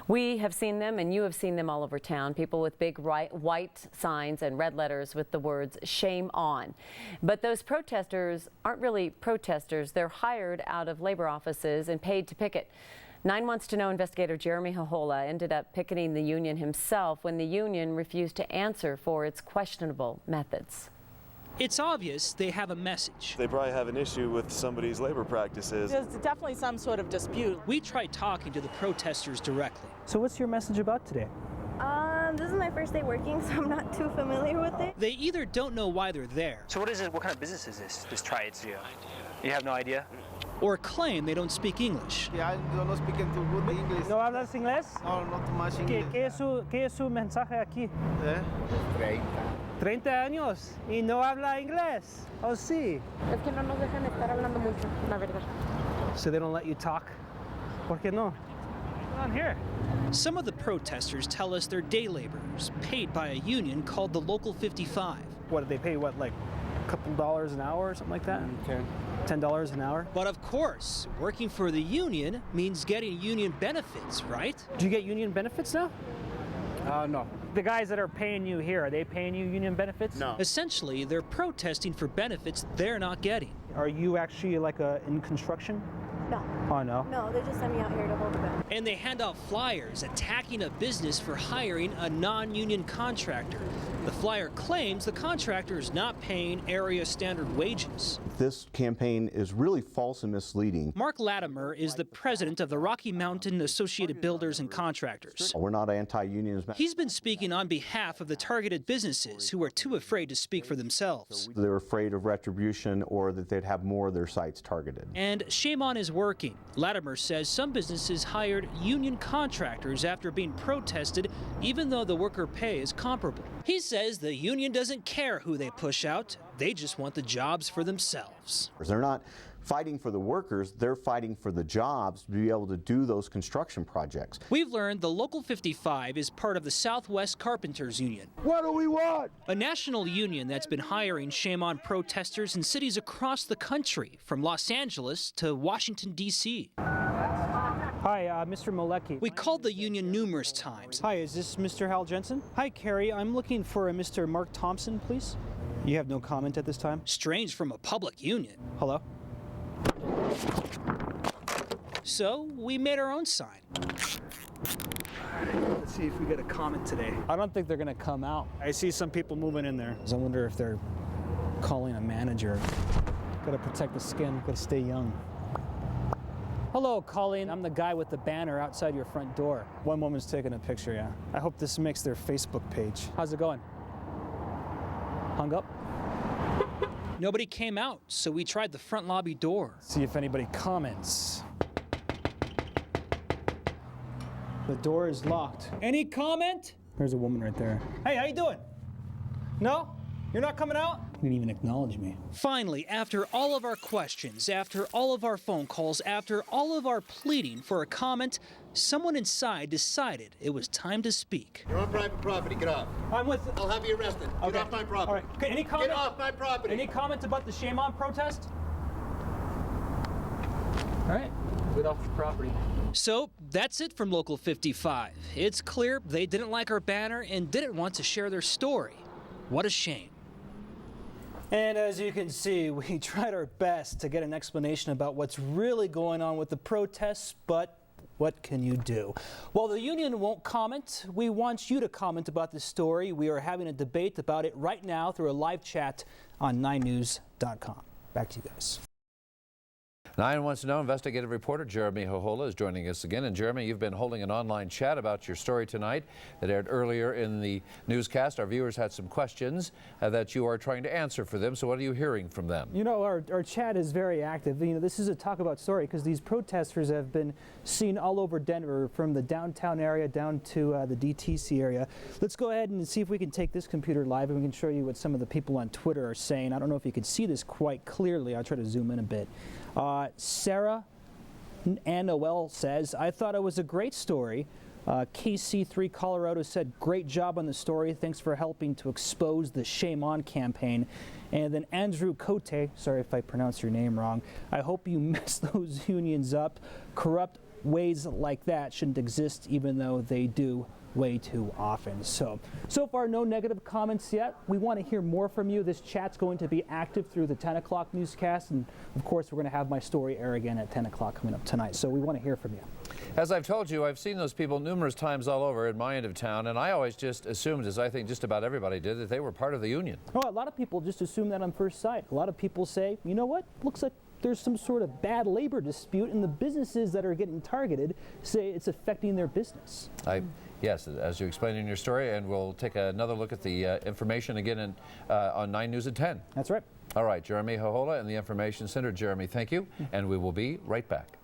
We have seen them, and you have seen them all over town. People with big white signs and red letters with the words "Shame on." But those protesters aren't really protesters. They're hired out of labor offices and paid to picket. 9 Wants to Know investigator Jeremy Jojola ended up picketing the union himself when the union refused to answer for its questionable methods. It's obvious they have a message. They probably have an issue with somebody's labor practices. There's definitely some sort of dispute. We tried talking to the protesters directly. So what's your message about today? This is my first day working, so I'm not too familiar with it. They either don't know why they're there. So what is it? What kind of business is this trades? You have no idea? Or claim they don't speak English. Yeah, yo no speak too good English. ¿No hablas inglés? No, not too much English. ¿Qué es su mensaje aquí? 30 años y no habla inglés. Oh, sí. Es que no nos dejan estar hablando mucho, la verdad. So they don't let you talk? ¿Por qué no? On here. Some of the protesters tell us they're day laborers, paid by a union called the Local 55. What did they pay? What, like a couple dollars an hour or something like that? $10 an hour? But of course, working for the union means getting union benefits, right? Do you get union benefits now? No. The guys that are paying you here, are they paying you union benefits? No. Essentially, they're protesting for benefits they're not getting. Are you actually like in construction? No. Oh, no? No, they just sent me out here to hold the gun. And they hand out flyers attacking a business for hiring a non-union contractor. The flyer claims the contractor is not paying area standard wages. This campaign is really false and misleading. Mark Latimer is the president of the Rocky Mountain Associated Builders and Contractors. We're not anti-union. He's been speaking on behalf of the targeted businesses who are too afraid to speak for themselves. They're afraid of retribution or that they'd have more of their sites targeted. And shame on is working. Latimer says some businesses hired union contractors after being protested, even though the worker pay is comparable. He says the union doesn't care who they push out. They just want the jobs for themselves. They're not fighting for the workers, they're fighting for the jobs to be able to do those construction projects. We've learned the Local 55 is part of the Southwest Carpenters Union. What do we want? A national union that's been hiring shame on protesters in cities across the country, from Los Angeles to Washington, D.C. Hi, Mr. Malecki. We called the union numerous times. Hi, is this Mr. Hal Jensen? Hi, Carrie. I'm looking for a Mr. Mark Thompson, please. You have no comment at this time? Strange from a public union. Hello? So we made our own sign. Let's see if we get a comment today. I don't think they're going to come out. I see some people moving in there. I wonder if they're calling a manager. Got to protect the skin. Got to stay young. Hello, Colleen. I'm the guy with the banner outside your front door. One woman's taking a picture, yeah. I hope this makes their Facebook page. How's it going? Hung up? Nobody came out, so we tried the front lobby door. See if anybody comments. The door is locked. Any comment? There's a woman right there. Hey, how you doing? No? You're not coming out? You didn't even acknowledge me. Finally, after all of our questions, after all of our phone calls, after all of our pleading for a comment, someone inside decided it was time to speak. You're on private property. Get off. I'm with... I'll have you arrested. Okay. Get off my property. All right. Okay, any comment? Get off my property. Any comment about the shame on protest? All right. Get off the property. So that's it from Local 55. It's clear they didn't like our banner and didn't want to share their story. What a shame. And as you can see, we tried our best to get an explanation about what's really going on with the protests, but what can you do? While the union won't comment, we want you to comment about this story. We are having a debate about it right now through a live chat on 9news.com. Back to you guys. 9 Wants to Know investigative reporter Jeremy Jojola is joining us again. And Jeremy, you've been holding an online chat about your story tonight that aired earlier in the newscast. Our viewers had some questions that you are trying to answer for them. So what are you hearing from them? You know, our chat is very active. You know, this is a talk about story because these protesters have been seen all over Denver, from the downtown area down to the DTC area. Let's go ahead and see if we can take this computer live and we can show you what some of the people on Twitter are saying. I don't know if you can see this quite clearly. I'll try to zoom in a bit. Sarah Ann Noel says, I thought it was a great story. KC3 Colorado said, great job on the story. Thanks for helping to expose the Shame On campaign. And then Andrew Cote, sorry if I pronounced your name wrong, I hope you mess those unions up. Corrupt ways like that shouldn't exist, even though they do way too often. So far, no negative comments yet. We want to hear more from you. This chat's going to be active through the 10 o'clock newscast, and of course, we're going to have my story air again at 10 o'clock coming up tonight. So we want to hear from you. As I've told you, I've seen those people numerous times all over in my end of town, and I always just assumed, as I think just about everybody did, that they were part of the union. Oh, a lot of people just assume that on first sight. A lot of people say, you know what, looks like there's some sort of bad labor dispute, and the businesses that are getting targeted say it's affecting their business. Yes, as you explained in your story, and we'll take another look at the information again on 9 News at 10. That's right. All right, Jeremy Jojola in the Information Center. Jeremy, thank you, and we will be right back.